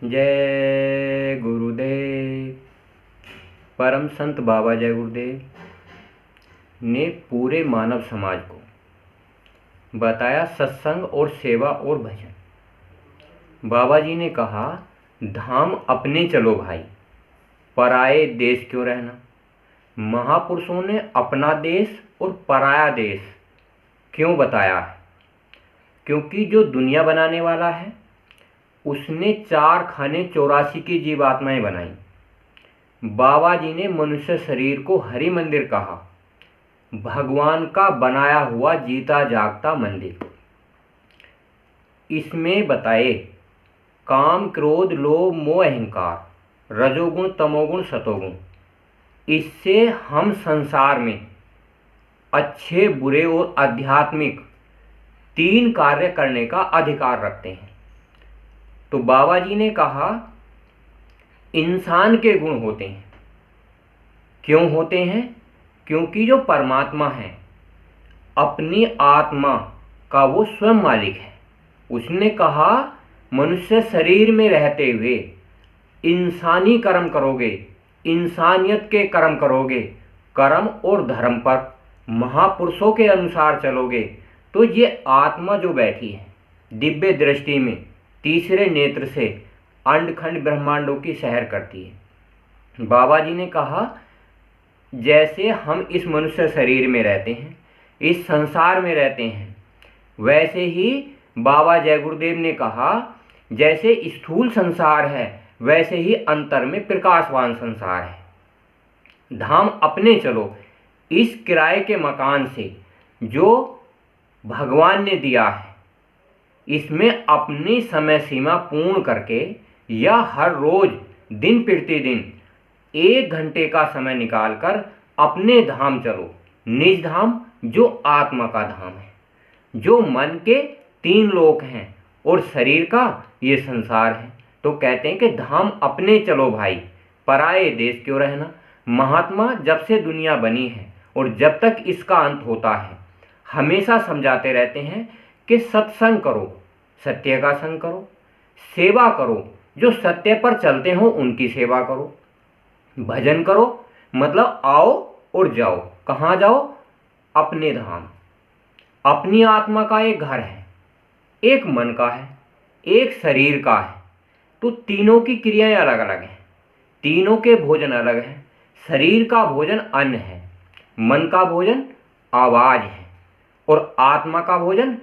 जय गुरुदेव। परम संत बाबा जय गुरुदेव ने पूरे मानव समाज को बताया सत्संग और सेवा और भजन। बाबा जी ने कहा, धाम अपने चलो भाई, पराए देश क्यों रहना। महापुरुषों ने अपना देश और पराया देश क्यों बताया है? क्योंकि जो दुनिया बनाने वाला है उसने 4 खाने 84 की जीवात्माएं बनाई। बाबा जी ने मनुष्य शरीर को हरि मंदिर कहा, भगवान का बनाया हुआ जीता जागता मंदिर। इसमें बताए काम क्रोध लोभ मोह अहंकार, रजोगुण तमोगुण सतोगुण, इससे हम संसार में अच्छे बुरे और आध्यात्मिक 3 कार्य करने का अधिकार रखते हैं। तो बाबा जी ने कहा, इंसान के गुण होते हैं। क्यों होते हैं? क्योंकि जो परमात्मा है अपनी आत्मा का वो स्वयं मालिक है। उसने कहा, मनुष्य शरीर में रहते हुए इंसानी कर्म करोगे, इंसानियत के कर्म करोगे, कर्म और धर्म पर महापुरुषों के अनुसार चलोगे, तो ये आत्मा जो बैठी है दिव्य दृष्टि में तीसरे नेत्र से अंडखंड ब्रह्मांडों की सैर करती है। बाबा जी ने कहा, जैसे हम इस मनुष्य शरीर में रहते हैं, इस संसार में रहते हैं, वैसे ही बाबा जय गुरुदेव ने कहा, जैसे स्थूल संसार है वैसे ही अंतर में प्रकाशवान संसार है। धाम अपने चलो, इस किराए के मकान से जो भगवान ने दिया है, इसमें अपनी समय सीमा पूर्ण करके या हर रोज दिन प्रतिदिन 1 घंटे का समय निकालकर अपने धाम चलो। निज धाम जो आत्मा का धाम है, जो मन के 3 लोक हैं और शरीर का ये संसार है। तो कहते हैं कि धाम अपने चलो भाई, पराए देश क्यों रहना। महात्मा जब से दुनिया बनी है और जब तक इसका अंत होता है हमेशा समझाते रहते हैं कि सत्संग करो, सत्य का संग करो, सेवा करो, जो सत्य पर चलते हो उनकी सेवा करो, भजन करो, मतलब आओ और जाओ। कहाँ जाओ? अपने धाम। अपनी आत्मा का एक घर है, एक मन का है, एक शरीर का है। तो तीनों की क्रियाएं अलग अलग हैं, तीनों के भोजन अलग हैं। शरीर का भोजन अन्न है, मन का भोजन आवाज है और आत्मा का भोजन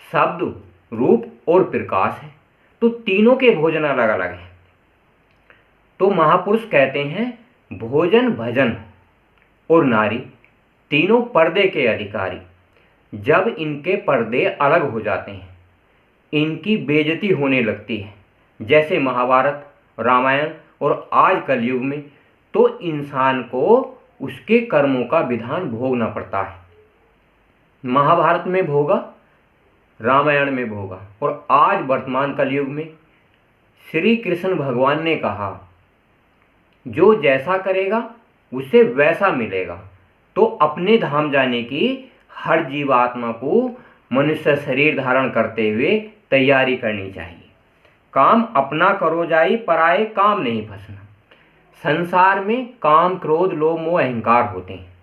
शब्द रूप और प्रकाश है। तो तीनों के भोजन अलग अलग हैं। तो महापुरुष कहते हैं, भोजन भजन और नारी तीनों पर्दे के अधिकारी। जब इनके पर्दे अलग हो जाते हैं इनकी बेइज्जती होने लगती है, जैसे महाभारत रामायण और आज कलयुग में, तो इंसान को उसके कर्मों का विधान भोगना पड़ता है। महाभारत में भोगा, रामायण में भोगा, और आज वर्तमान कलयुग में श्री कृष्ण भगवान ने कहा, जो जैसा करेगा उसे वैसा मिलेगा। तो अपने धाम जाने की हर जीवात्मा को मनुष्य शरीर धारण करते हुए तैयारी करनी चाहिए। काम अपना करो जाई, पराए काम नहीं फंसना। संसार में काम क्रोध लोभ मोह अहंकार होते हैं,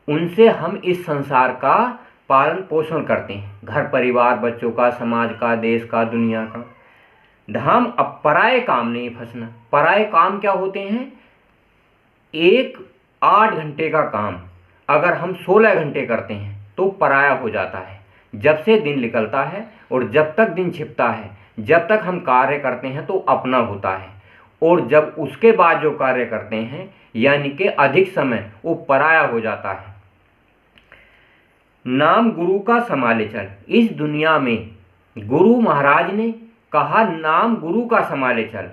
उनसे हम इस संसार का पालन पोषण करते हैं, घर परिवार बच्चों का, समाज का, देश का, दुनिया का। धाम अब पराए काम नहीं फंसना। पराए काम क्या होते हैं? एक 8 घंटे का काम अगर हम 16 घंटे करते हैं तो पराया हो जाता है। जब से दिन निकलता है और जब तक दिन छिपता है, जब तक हम कार्य करते हैं तो अपना होता है, और जब उसके बाद जो कार्य करते हैं यानी कि अधिक समय, वो पराया हो जाता है। नाम गुरु का संभाले चल। इस दुनिया में गुरु महाराज ने कहा, नाम गुरु का संभाले चल।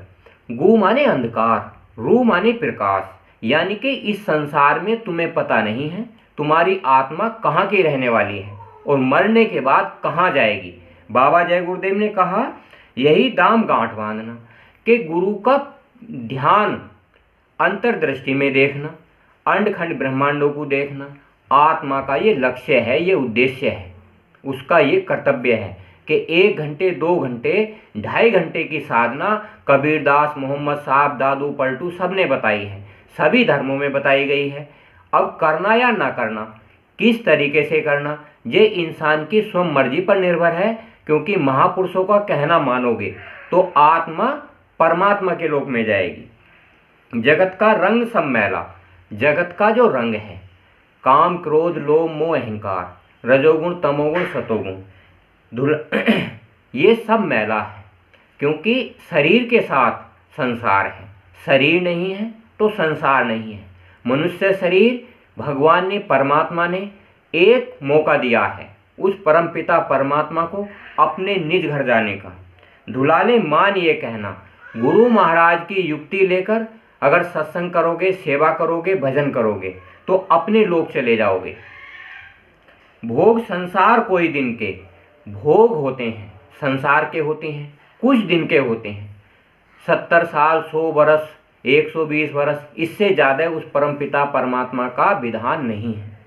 गु माने अंधकार, रू माने प्रकाश, यानी कि इस संसार में तुम्हें पता नहीं है तुम्हारी आत्मा कहाँ की रहने वाली है और मरने के बाद कहाँ जाएगी। बाबा जय गुरुदेव ने कहा, यही दाम गांठ बांधना, कि गुरु का ध्यान अंतर्दृष्टि में देखना, अंडखंड ब्रह्मांडों को देखना, आत्मा का ये लक्ष्य है, ये उद्देश्य है, उसका ये कर्तव्य है कि 1 घंटे 2 घंटे 2.5 घंटे की साधना कबीरदास, मोहम्मद साहब, दादू पलटू सब ने बताई है, सभी धर्मों में बताई गई है। अब करना या ना करना, किस तरीके से करना, ये इंसान की स्वयं मर्जी पर निर्भर है, क्योंकि महापुरुषों का कहना मानोगे तो आत्मा परमात्मा के लोक में जाएगी। जगत का रंग सब मैला, जगत का जो रंग है काम क्रोध लोभ मोह अहंकार, रजोगुण तमोगुण सतोगुण ये सब मैला है, क्योंकि शरीर के साथ संसार है, शरीर नहीं है तो संसार नहीं है। मनुष्य शरीर भगवान ने, परमात्मा ने एक मौका दिया है उस परमपिता परमात्मा को अपने निज घर जाने का। धुलाले मान ये कहना, गुरु महाराज की युक्ति लेकर अगर सत्संग करोगे, सेवा करोगे, भजन करोगे तो अपने लोक चले जाओगे। भोग संसार कोई दिन के भोग होते हैं, संसार के होते हैं, कुछ दिन के होते हैं। 70 साल, 100 वर्ष, 120 वर्ष, इससे ज़्यादा उस परमपिता परमात्मा का विधान नहीं है।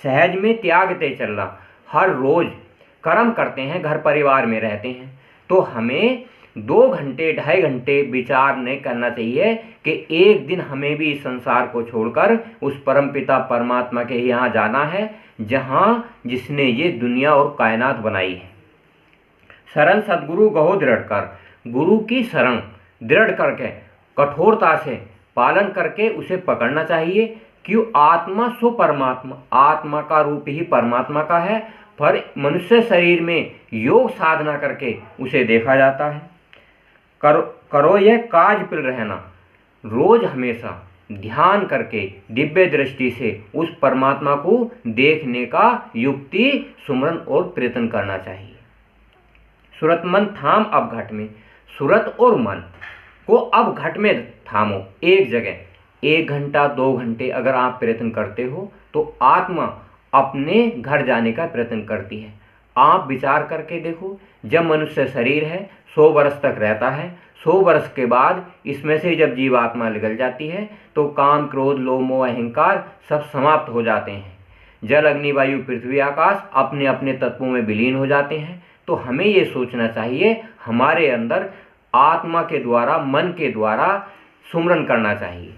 सहज में त्यागते चलना, हर रोज कर्म करते हैं, घर परिवार में रहते हैं, तो हमें 2 घंटे 2.5 घंटे विचार नहीं करना चाहिए कि एक दिन हमें भी इस संसार को छोड़कर उस परमपिता परमात्मा के यहाँ जाना है, जहाँ जिसने ये दुनिया और कायनात बनाई है। शरण सद्गुरु गहो दृढ़ कर, गुरु की शरण दृढ़ करके कठोरता से पालन करके उसे पकड़ना चाहिए। क्यों? आत्मा सो परमात्मा, आत्मा का रूप ही परमात्मा का है, पर मनुष्य शरीर में योग साधना करके उसे देखा जाता है। करो यह काज पिल रहना, रोज हमेशा ध्यान करके दिव्य दृष्टि से उस परमात्मा को देखने का युक्ति सुमरन और प्रयत्न करना चाहिए। सुरत मन थाम अब घट में, सुरत और मन को अब घट में थामो, एक जगह 1 घंटा 2 घंटे अगर आप प्रयत्न करते हो तो आत्मा अपने घर जाने का प्रयत्न करती है। आप विचार करके देखो, जब मनुष्य शरीर है 100 वर्ष तक रहता है, 100 वर्ष के बाद इसमें से जब जीवात्मा निकल जाती है तो काम क्रोध लोभ मोह अहंकार सब समाप्त हो जाते हैं। जल अग्नि वायु पृथ्वी आकाश अपने अपने तत्वों में विलीन हो जाते हैं। तो हमें ये सोचना चाहिए, हमारे अंदर आत्मा के द्वारा, मन के द्वारा सुमरन करना चाहिए।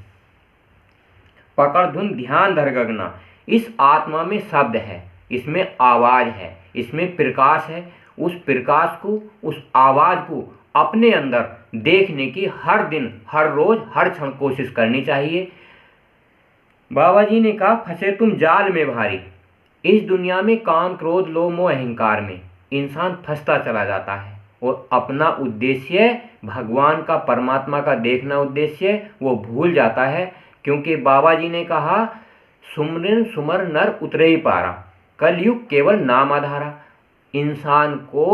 पकड़ धुन ध्यान धर गगना, इस आत्मा में शब्द है, इसमें आवाज़ है, इसमें प्रकाश है। उस प्रकाश को, उस आवाज़ को अपने अंदर देखने की हर दिन, हर रोज, हर क्षण कोशिश करनी चाहिए। बाबा जी ने कहा, फंसे तुम जाल में भारी, इस दुनिया में काम क्रोध लोभ मोह अहंकार में इंसान फंसता चला जाता है और अपना उद्देश्य, भगवान का, परमात्मा का देखना उद्देश्य वो भूल जाता है। क्योंकि बाबा जी ने कहा, सुमरिन सुमर नर उतरे ही पारा, कलयुग केवल नाम आधारा। इंसान को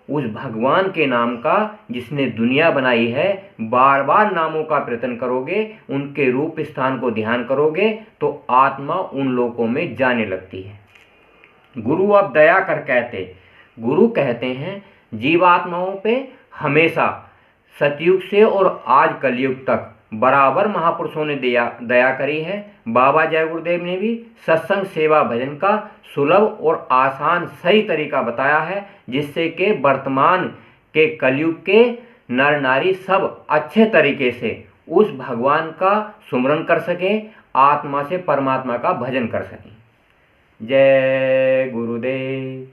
उस भगवान के नाम का, जिसने दुनिया बनाई है, बार बार नामों का प्रयत्न करोगे, उनके रूप स्थान को ध्यान करोगे तो आत्मा उन लोकों में जाने लगती है। गुरु अब दया कर कहते, गुरु कहते हैं जीवात्माओं पे हमेशा, सतयुग से और आज कलयुग तक बराबर महापुरुषों ने दया करी है। बाबा जय गुरुदेव ने भी सत्संग सेवा भजन का सुलभ और आसान सही तरीका बताया है, जिससे कि वर्तमान के कलयुग के नर नारी सब अच्छे तरीके से उस भगवान का सुमरन कर सकें, आत्मा से परमात्मा का भजन कर सकें। जय गुरुदेव।